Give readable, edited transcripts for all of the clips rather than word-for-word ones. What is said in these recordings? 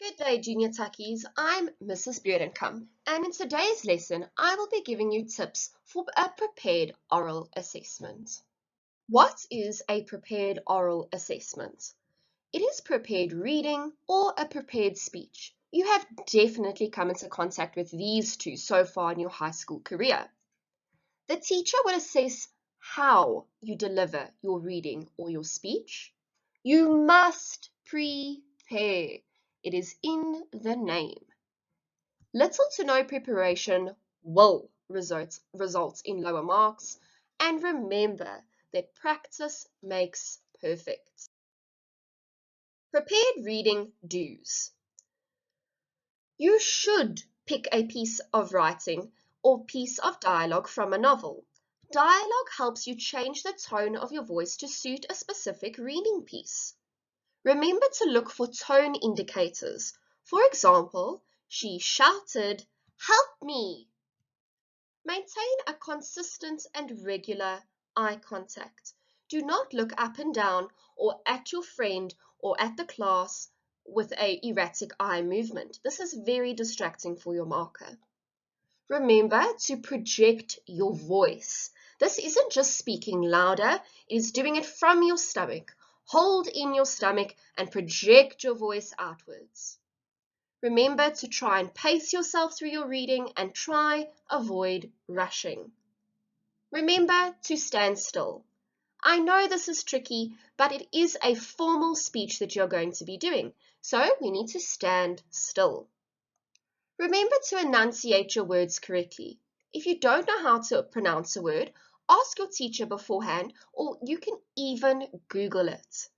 Good day, Junior Tuckies. I'm Mrs. Beardenkamp, and in today's lesson, I will be giving you tips for a prepared oral assessment. What is a prepared oral assessment? It is prepared reading or a prepared speech. You have definitely come into contact with these two so far in your high school career. The teacher will assess how you deliver your reading or your speech. You must prepare. It is in the name. Little to no preparation will result in lower marks, and remember that practice makes perfect. Prepared reading do's. You should pick a piece of writing or piece of dialogue from a novel. Dialogue helps you change the tone of your voice to suit a specific reading piece. Remember to look for tone indicators. For example, she shouted, "Help me!" Maintain a consistent and regular eye contact. Do not look up and down or at your friend or at the class with an erratic eye movement. This is very distracting for your marker. Remember to project your voice. This isn't just speaking louder, it is doing it from your stomach. Hold in your stomach and project your voice outwards. Remember to try and pace yourself through your reading and avoid rushing. Remember to stand still. I know this is tricky, but it is a formal speech that you're going to be doing, so we need to stand still. Remember to enunciate your words correctly. If you don't know how to pronounce a word, ask your teacher beforehand, or you can even Google it.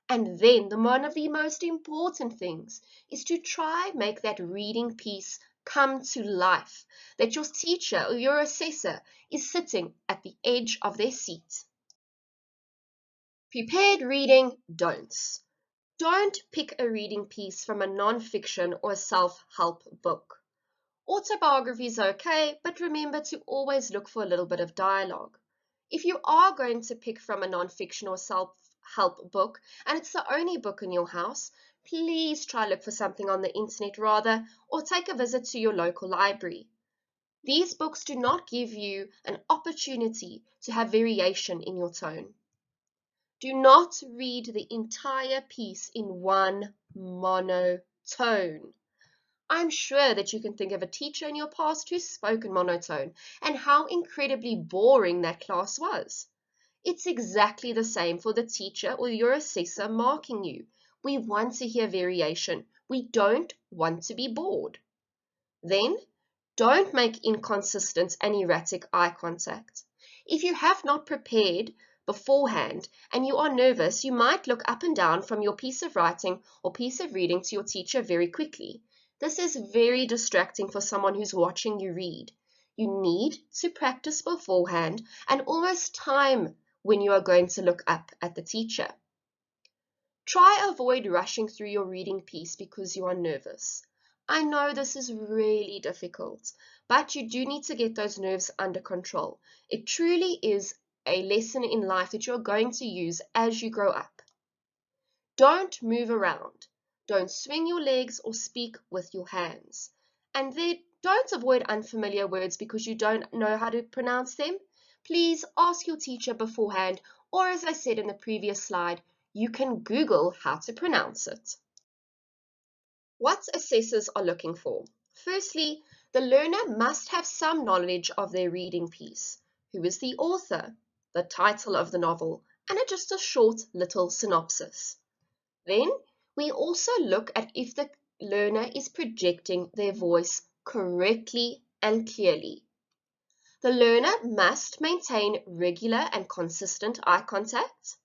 And then one of the most important things is to try make that reading piece come to life, that your teacher or your assessor is sitting at the edge of their seat. Prepared reading don'ts. Don't pick a reading piece from a non-fiction or a self-help book. Autobiography is okay, but remember to always look for a little bit of dialogue. If you are going to pick from a non-fiction or self-help book, and it's the only book in your house, please try look for something on the internet rather, or take a visit to your local library. These books do not give you an opportunity to have variation in your tone. Do not read the entire piece in one monotone. I'm sure that you can think of a teacher in your past who spoke in monotone and how incredibly boring that class was. It's exactly the same for the teacher or your assessor marking you. We want to hear variation. We don't want to be bored. Then, don't make inconsistent and erratic eye contact. If you have not prepared beforehand and you are nervous, you might look up and down from your piece of writing or piece of reading to your teacher very quickly. This is very distracting for someone who's watching you read. You need to practice beforehand and almost time when you are going to look up at the teacher. Try avoid rushing through your reading piece because you are nervous. I know this is really difficult, but you do need to get those nerves under control. It truly is a lesson in life that you're going to use as you grow up. Don't move around. Don't swing your legs or speak with your hands. And then don't avoid unfamiliar words because you don't know how to pronounce them. Please ask your teacher beforehand, or as I said in the previous slide, you can Google how to pronounce it. What assessors are looking for? Firstly, the learner must have some knowledge of their reading piece. Who is the author? The title of the novel, and just a short little synopsis. Then we also look at if the learner is projecting their voice correctly and clearly. The learner must maintain regular and consistent eye contact.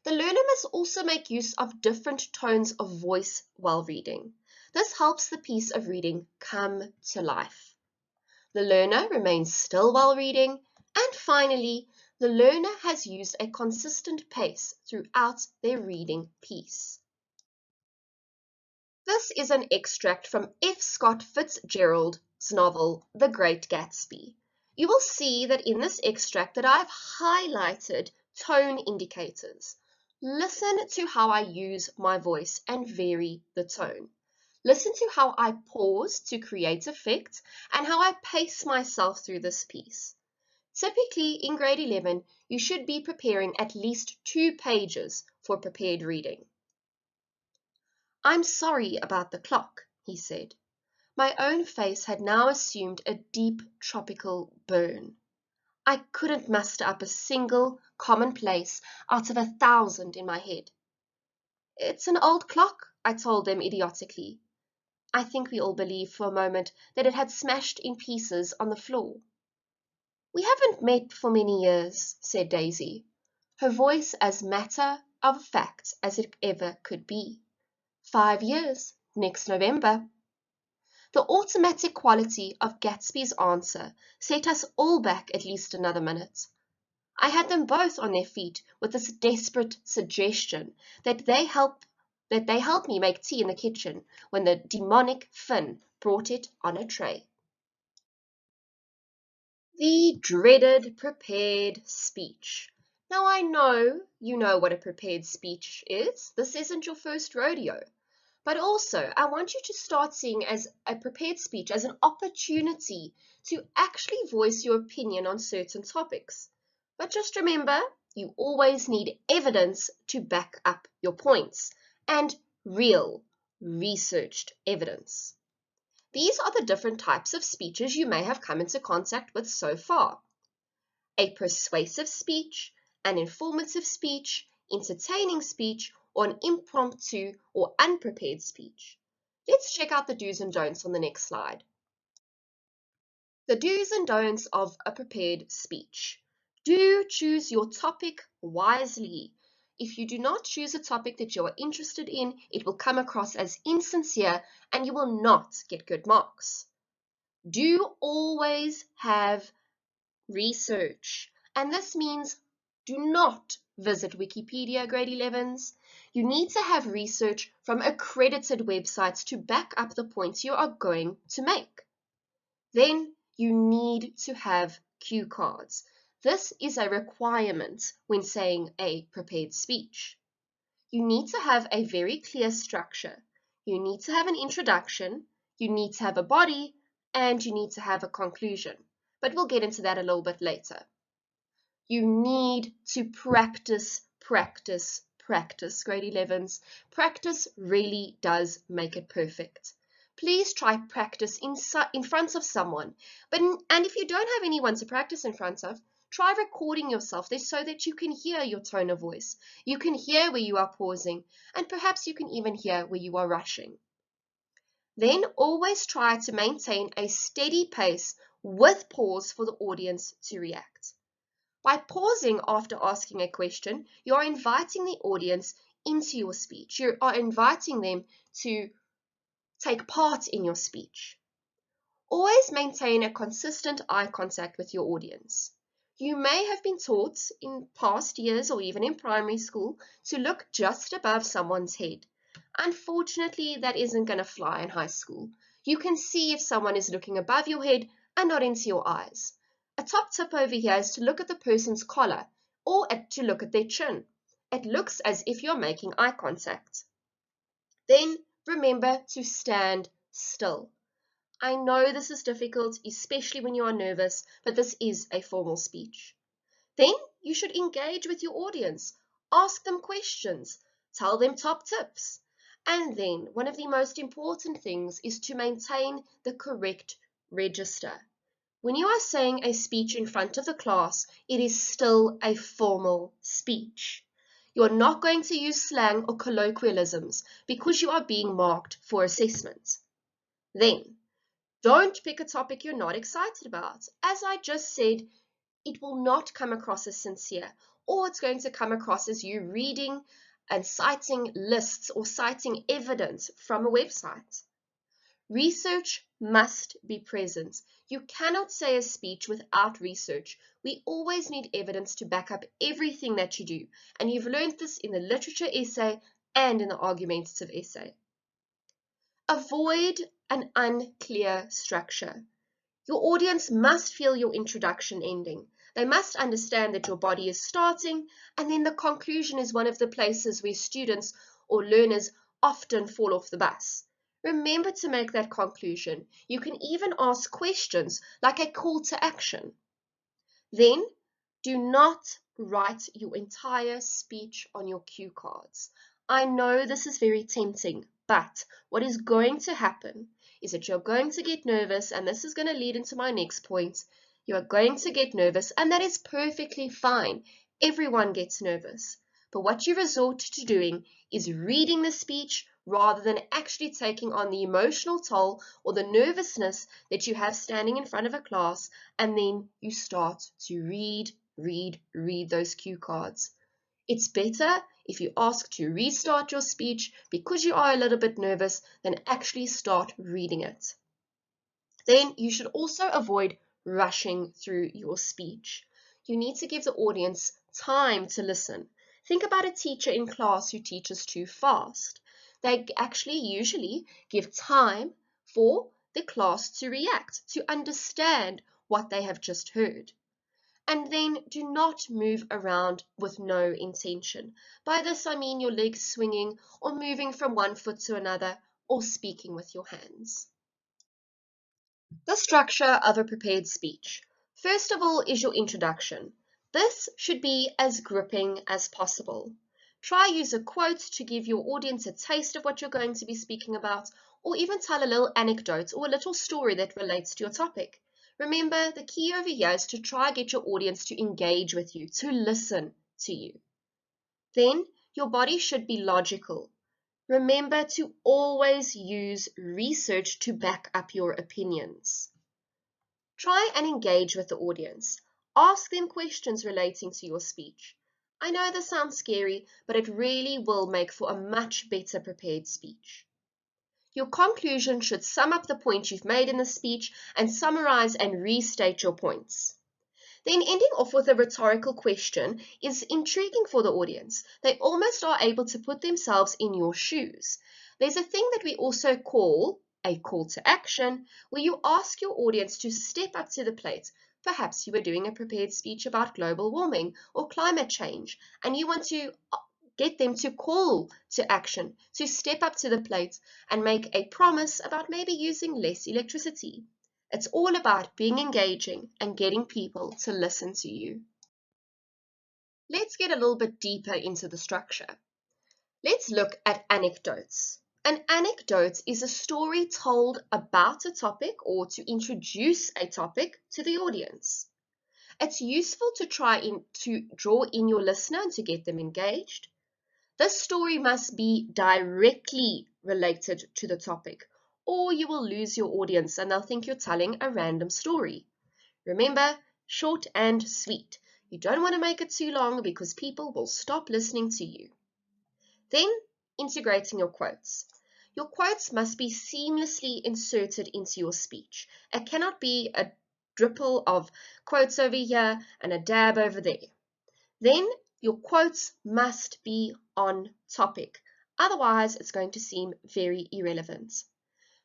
The learner must also make use of different tones of voice while reading. This helps the piece of reading come to life. The learner remains still while reading. And finally, the learner has used a consistent pace throughout their reading piece. This is an extract from F. Scott Fitzgerald's novel, The Great Gatsby. You will see that in this extract that I've highlighted tone indicators. Listen to how I use my voice and vary the tone. Listen to how I pause to create effect and how I pace myself through this piece. Typically, in grade 11, you should be preparing at least 2 pages for prepared reading. "I'm sorry about the clock," he said. My own face had now assumed a deep tropical burn. I couldn't muster up a single commonplace out of 1,000 in my head. "It's an old clock," I told them idiotically. I think we all believed for a moment that it had smashed in pieces on the floor. "We haven't met for many years," said Daisy, her voice as matter of fact as it ever could be. 5 years, next November." The automatic quality of Gatsby's answer set us all back at least another minute. I had them both on their feet with this desperate suggestion that they help me make tea in the kitchen when the demonic Finn brought it on a tray. The dreaded prepared speech. Now I know you know what a prepared speech is. This isn't your first rodeo. But also, I want you to start seeing as a prepared speech as an opportunity to actually voice your opinion on certain topics. But just remember, you always need evidence to back up your points, and real, researched evidence. These are the different types of speeches you may have come into contact with so far: a persuasive speech, an informative speech, entertaining speech, or an impromptu or unprepared speech. Let's check out the do's and don'ts on the next slide. The do's and don'ts of a prepared speech. Do choose your topic wisely. If you do not choose a topic that you are interested in, it will come across as insincere and you will not get good marks. Do always have research. And this means do not visit Wikipedia, grade 11s. You need to have research from accredited websites to back up the points you are going to make. Then you need to have cue cards. This is a requirement when saying a prepared speech. You need to have a very clear structure. You need to have an introduction, you need to have a body, and you need to have a conclusion. But we'll get into that a little bit later. You need to practice, practice, practice, grade 11s. Practice really does make it perfect. Please try practice in front of someone. And if you don't have anyone to practice in front of, try recording yourself there so that you can hear your tone of voice. You can hear where you are pausing, and perhaps you can even hear where you are rushing. Then always try to maintain a steady pace with pause for the audience to react. By pausing after asking a question, you are inviting the audience into your speech. You are inviting them to take part in your speech. Always maintain a consistent eye contact with your audience. You may have been taught in past years or even in primary school to look just above someone's head. Unfortunately, that isn't going to fly in high school. You can see if someone is looking above your head and not into your eyes. A top tip over here is to look at the person's collar or to look at their chin. It looks as if you're making eye contact. Then remember to stand still. I know this is difficult, especially when you are nervous, but this is a formal speech. Then you should engage with your audience. Ask them questions. Tell them top tips. And then one of the most important things is to maintain the correct register. When you are saying a speech in front of the class, it is still a formal speech. You are not going to use slang or colloquialisms because you are being marked for assessment. Then, don't pick a topic you're not excited about. As I just said, it will not come across as sincere, or it's going to come across as you reading and citing lists or citing evidence from a website. Research must be present. You cannot say a speech without research. We always need evidence to back up everything that you do, and you've learned this in the literature essay and in the argumentative essay. Avoid an unclear structure. Your audience must feel your introduction ending. They must understand that your body is starting, and then the conclusion is one of the places where students or learners often fall off the bus. Remember to make that conclusion. You can even ask questions like a call to action. Then, do not write your entire speech on your cue cards. I know this is very tempting, but what is going to happen is that you're going to get nervous, and this is going to lead into my next point. You are going to get nervous, and that is perfectly fine. Everyone gets nervous. But what you resort to doing is reading the speech rather than actually taking on the emotional toll or the nervousness that you have standing in front of a class, and then you start to read those cue cards. It's better if you ask to restart your speech because you are a little bit nervous than actually start reading it. Then you should also avoid rushing through your speech. You need to give the audience time to listen. Think about a teacher in class who teaches too fast. They actually usually give time for the class to react, to understand what they have just heard. And then do not move around with no intention. By this I mean your legs swinging or moving from one foot to another or speaking with your hands. The structure of a prepared speech. First of all is your introduction. This should be as gripping as possible. Try use a quote to give your audience a taste of what you're going to be speaking about, or even tell a little anecdote or a little story that relates to your topic. Remember, the key over here is to try get your audience to engage with you, to listen to you. Then, your body should be logical. Remember to always use research to back up your opinions. Try and engage with the audience. Ask them questions relating to your speech. I know this sounds scary, but it really will make for a much better prepared speech. Your conclusion should sum up the point you've made in the speech and summarize and restate your points. Then ending off with a rhetorical question is intriguing for the audience. They almost are able to put themselves in your shoes. There's a thing that we also call a call to action, where you ask your audience to step up to the plate. Perhaps you were doing a prepared speech about global warming or climate change, and you want to get them to call to action, to step up to the plate and make a promise about maybe using less electricity. It's all about being engaging and getting people to listen to you. Let's get a little bit deeper into the structure. Let's look at anecdotes. An anecdote is a story told about a topic or to introduce a topic to the audience. It's useful to to draw in your listener and to get them engaged. This story must be directly related to the topic, or you will lose your audience and they'll think you're telling a random story. Remember, short and sweet. You don't want to make it too long because people will stop listening to you. Then, integrating your quotes. Your quotes must be seamlessly inserted into your speech. It cannot be a dribble of quotes over here and a dab over there. Then, your quotes must be on topic. Otherwise, it's going to seem very irrelevant.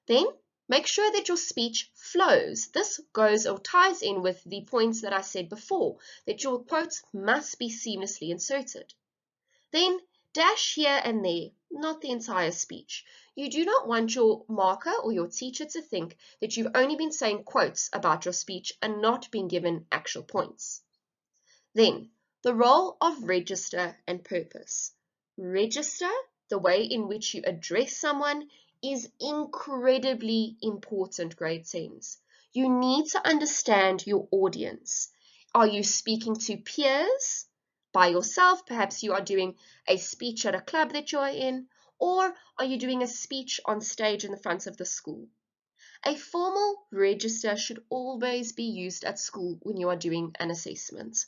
Then, make sure that your speech flows. This goes or ties in with the points that I said before, that your quotes must be seamlessly inserted. Then, dash here and there, not the entire speech. You do not want your marker or your teacher to think that you've only been saying quotes about your speech and not been given actual points. Then, the role of register and purpose. Register, the way in which you address someone, is incredibly important, grade 10s. You need to understand your audience. Are you speaking to peers? By yourself? Perhaps you are doing a speech at a club that you're in, or are you doing a speech on stage in the front of the school? A formal register should always be used at school when you are doing an assessment.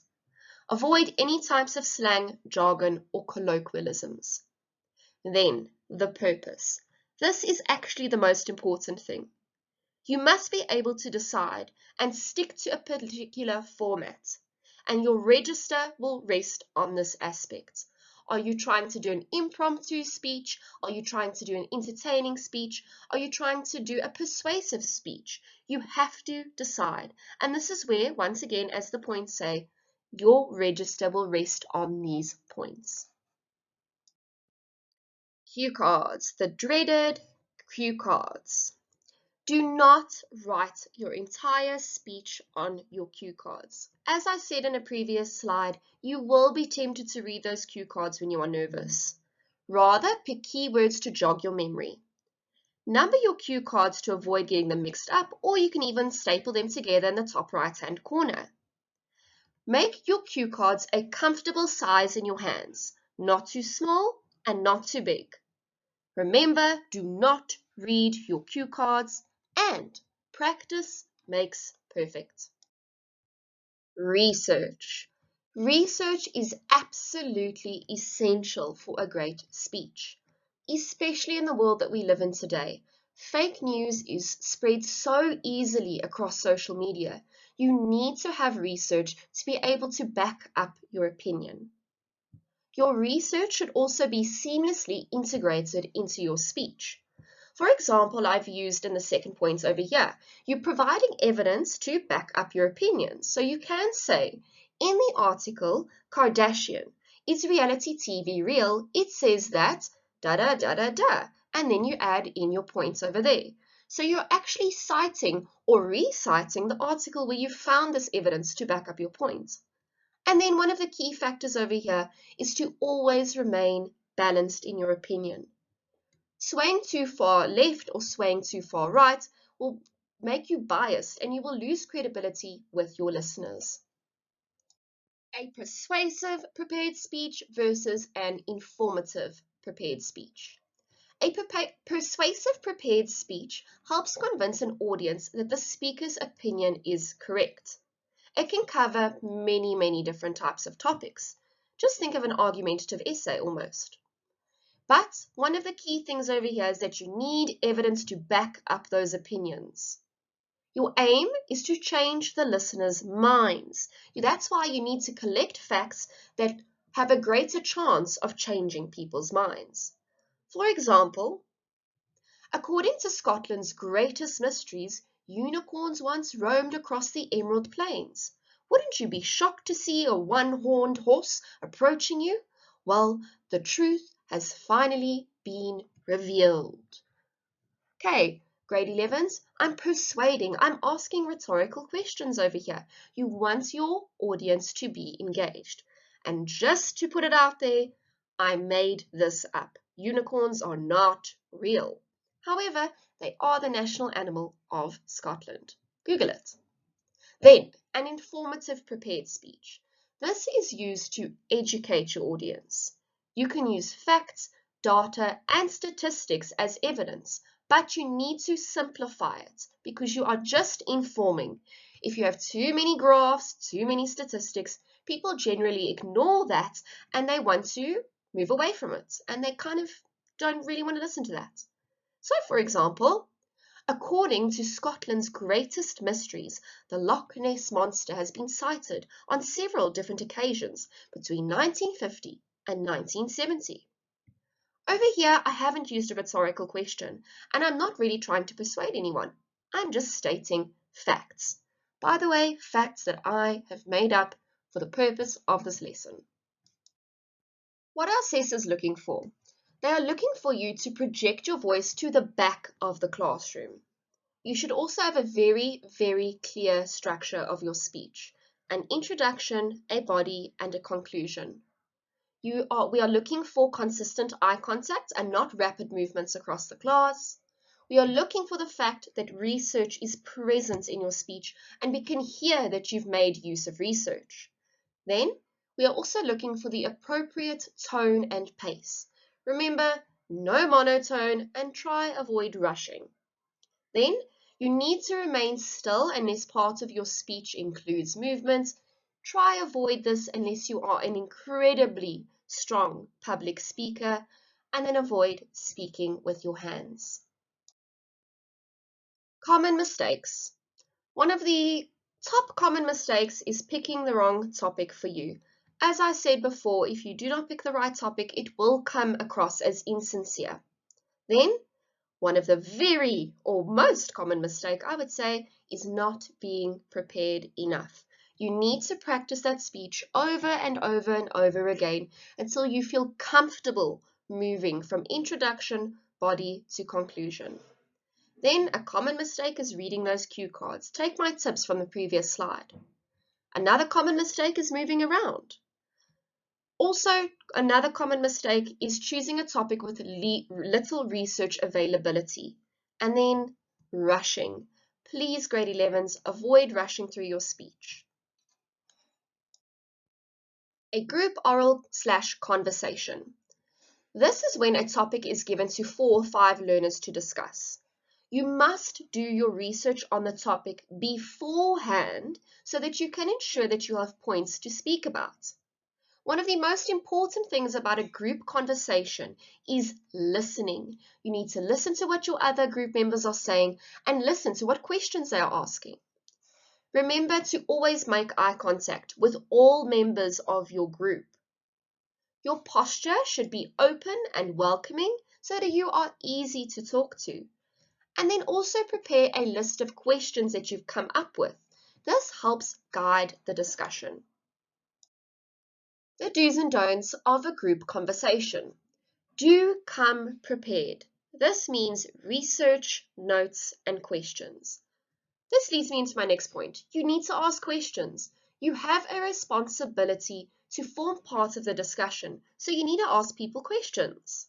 Avoid any types of slang, jargon, or colloquialisms. Then, the purpose. This is actually the most important thing. You must be able to decide and stick to a particular format, and your register will rest on this aspect. Are you trying to do an impromptu speech? Are you trying to do an entertaining speech? Are you trying to do a persuasive speech? You have to decide. And this is where, once again, as the points say, your register will rest on these points. Cue cards, the dreaded Cue cards. Do not write your entire speech on your cue cards. As I said in a previous slide, you will be tempted to read those cue cards when you are nervous. Rather, pick keywords to jog your memory. Number your cue cards to avoid getting them mixed up, or you can even staple them together in the top right-hand corner. Make your cue cards a comfortable size in your hands, not too small and not too big. Remember, do not read your cue cards, and practice makes perfect. Research. Research is absolutely essential for a great speech, especially in the world that we live in today. Fake news is spread so easily across social media. You need to have research to be able to back up your opinion. Your research should also be seamlessly integrated into your speech. For example, I've used in the second point over here, you're providing evidence to back up your opinions. So you can say, in the article, Kardashian, is reality TV real? It says that, da da da da da, and then you add in your points over there. So you're actually citing or reciting the article where you found this evidence to back up your points. And then one of the key factors over here is to always remain balanced in your opinion. Swaying too far left or swaying too far right will make you biased and you will lose credibility with your listeners. A persuasive prepared speech versus an informative prepared speech. A persuasive prepared speech helps convince an audience that the speaker's opinion is correct. It can cover many different types of topics. Just think of an argumentative essay almost. But one of the key things over here is that you need evidence to back up those opinions. Your aim is to change the listeners' minds. That's why you need to collect facts that have a greater chance of changing people's minds. For example, according to Scotland's greatest mysteries, unicorns once roamed across the Emerald Plains. Wouldn't you be shocked to see a one-horned horse approaching you? Well, the truth has finally been revealed. Okay, grade 11s, I'm persuading, I'm asking rhetorical questions over here. You want your audience to be engaged. And just to put it out there, I made this up. Unicorns are not real. However, they are the national animal of Scotland. Google it. Then, an informative prepared speech. This is used to educate your audience. You can use facts, data, and statistics as evidence, but you need to simplify it because you are just informing. If you have too many graphs, too many statistics, people generally ignore that and they want to move away from it and they kind of don't really want to listen to that. So, for example, according to Scotland's greatest mysteries, the Loch Ness Monster has been sighted on several different occasions between 1950 and 1970. Over here, I haven't used a rhetorical question, and I'm not really trying to persuade anyone. I'm just stating facts. By the way, facts that I have made up for the purpose of this lesson. What are assessors looking for? They are looking for you to project your voice to the back of the classroom. You should also have a very clear structure of your speech, an introduction, a body, and a conclusion. We are looking for consistent eye contact and not rapid movements across the class. We are looking for the fact that research is present in your speech and we can hear that you've made use of research. Then, we are also looking for the appropriate tone and pace. Remember, no monotone and try avoid rushing. Then, you need to remain still unless part of your speech includes movement. Try avoid this unless you are an incredibly strong public speaker, and then avoid speaking with your hands. Common mistakes. One of the top common mistakes is picking the wrong topic for you. As I said before, if you do not pick the right topic, it will come across as insincere. Then, one of the very or most common mistake, I would say, is not being prepared enough. You need to practice that speech over and over and over again until you feel comfortable moving from introduction, body to conclusion. Then a common mistake is reading those cue cards. Take my tips from the previous slide. Another common mistake is moving around. Also, another common mistake is choosing a topic with little research availability. And then rushing. Please, grade 11s, avoid rushing through your speech. A group oral/conversation. This is when a topic is given to 4 or 5 learners to discuss. You must do your research on the topic beforehand so that you can ensure that you have points to speak about. One of the most important things about a group conversation is listening. You need to listen to what your other group members are saying and listen to what questions they are asking. Remember to always make eye contact with all members of your group. Your posture should be open and welcoming so that you are easy to talk to. And then also prepare a list of questions that you've come up with. This helps guide the discussion. The do's and don'ts of a group conversation. Do come prepared. This means research, notes, and questions. This leads me into my next point. You need to ask questions. You have a responsibility to form part of the discussion, so you need to ask people questions.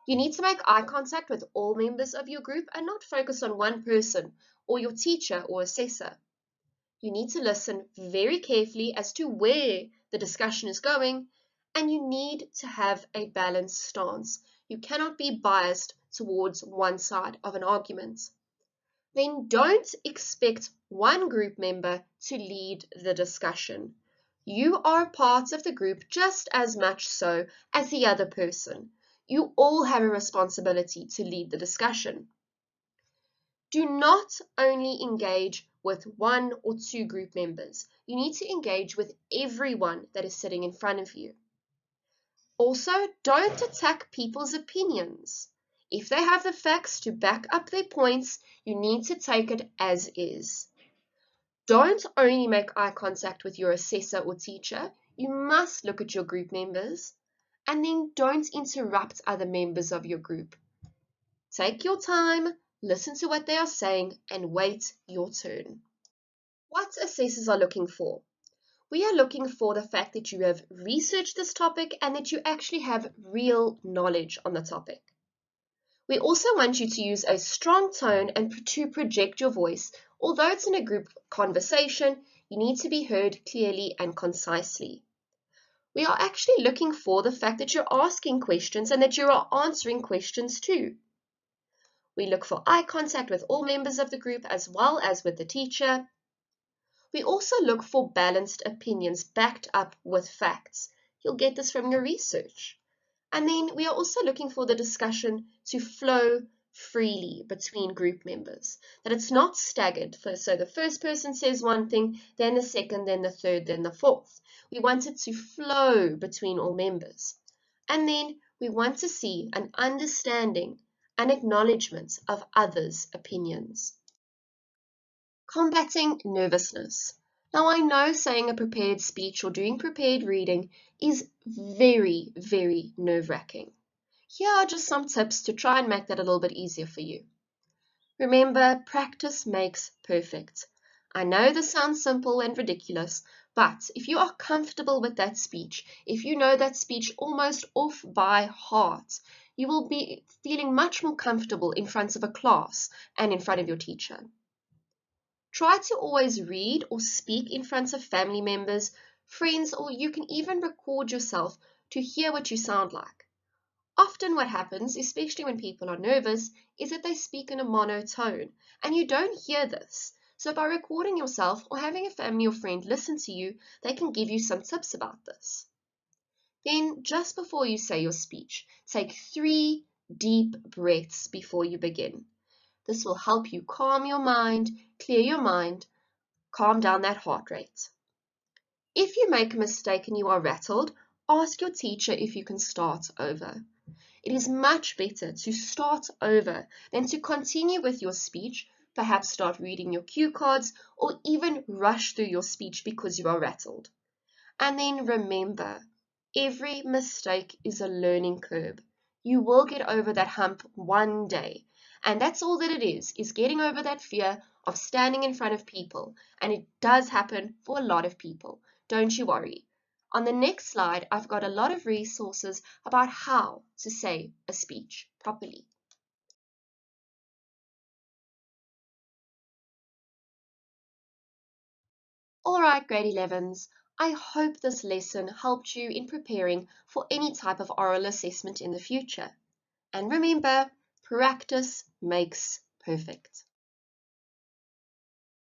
You need to make eye contact with all members of your group and not focus on one person or your teacher or assessor. You need to listen very carefully as to where the discussion is going, and you need to have a balanced stance. You cannot be biased towards one side of an argument. Then don't expect one group member to lead the discussion. You are part of the group just as much so as the other person. You all have a responsibility to lead the discussion. Do not only engage with 1 or 2 group members. You need to engage with everyone that is sitting in front of you. Also, don't attack people's opinions. If they have the facts to back up their points, you need to take it as is. Don't only make eye contact with your assessor or teacher. You must look at your group members. And then don't interrupt other members of your group. Take your time, listen to what they are saying, and wait your turn. What assessors are looking for? We are looking for the fact that you have researched this topic and that you actually have real knowledge on the topic. We also want you to use a strong tone and to project your voice. Although it's in a group conversation, you need to be heard clearly and concisely. We are actually looking for the fact that you're asking questions and that you are answering questions too. We look for eye contact with all members of the group as well as with the teacher. We also look for balanced opinions backed up with facts. You'll get this from your research. And then we are also looking for the discussion to flow freely between group members, that it's not staggered. So the first person says one thing, then the second, then the third, then the fourth. We want it to flow between all members. And then we want to see an understanding and acknowledgement of others' opinions. Combating nervousness. Now, I know saying a prepared speech or doing prepared reading is very, very nerve-wracking. Here are just some tips to try and make that a little bit easier for you. Remember, practice makes perfect. I know this sounds simple and ridiculous, but if you are comfortable with that speech, if you know that speech almost off by heart, you will be feeling much more comfortable in front of a class and in front of your teacher. Try to always read or speak in front of family members, friends, or you can even record yourself to hear what you sound like. Often what happens, especially when people are nervous, is that they speak in a monotone, and you don't hear this. So by recording yourself or having a family or friend listen to you, they can give you some tips about this. Then, just before you say your speech, take 3 deep breaths before you begin. This will help you calm your mind, clear your mind, calm down that heart rate. If you make a mistake and you are rattled, ask your teacher if you can start over. It is much better to start over than to continue with your speech, perhaps start reading your cue cards, or even rush through your speech because you are rattled. And then remember, every mistake is a learning curve. You will get over that hump one day. And that's all that it is getting over that fear of standing in front of people. And it does happen for a lot of people. Don't you worry. On the next slide, I've got a lot of resources about how to say a speech properly. All right, grade 11s, I hope this lesson helped you in preparing for any type of oral assessment in the future. And remember, practice makes perfect.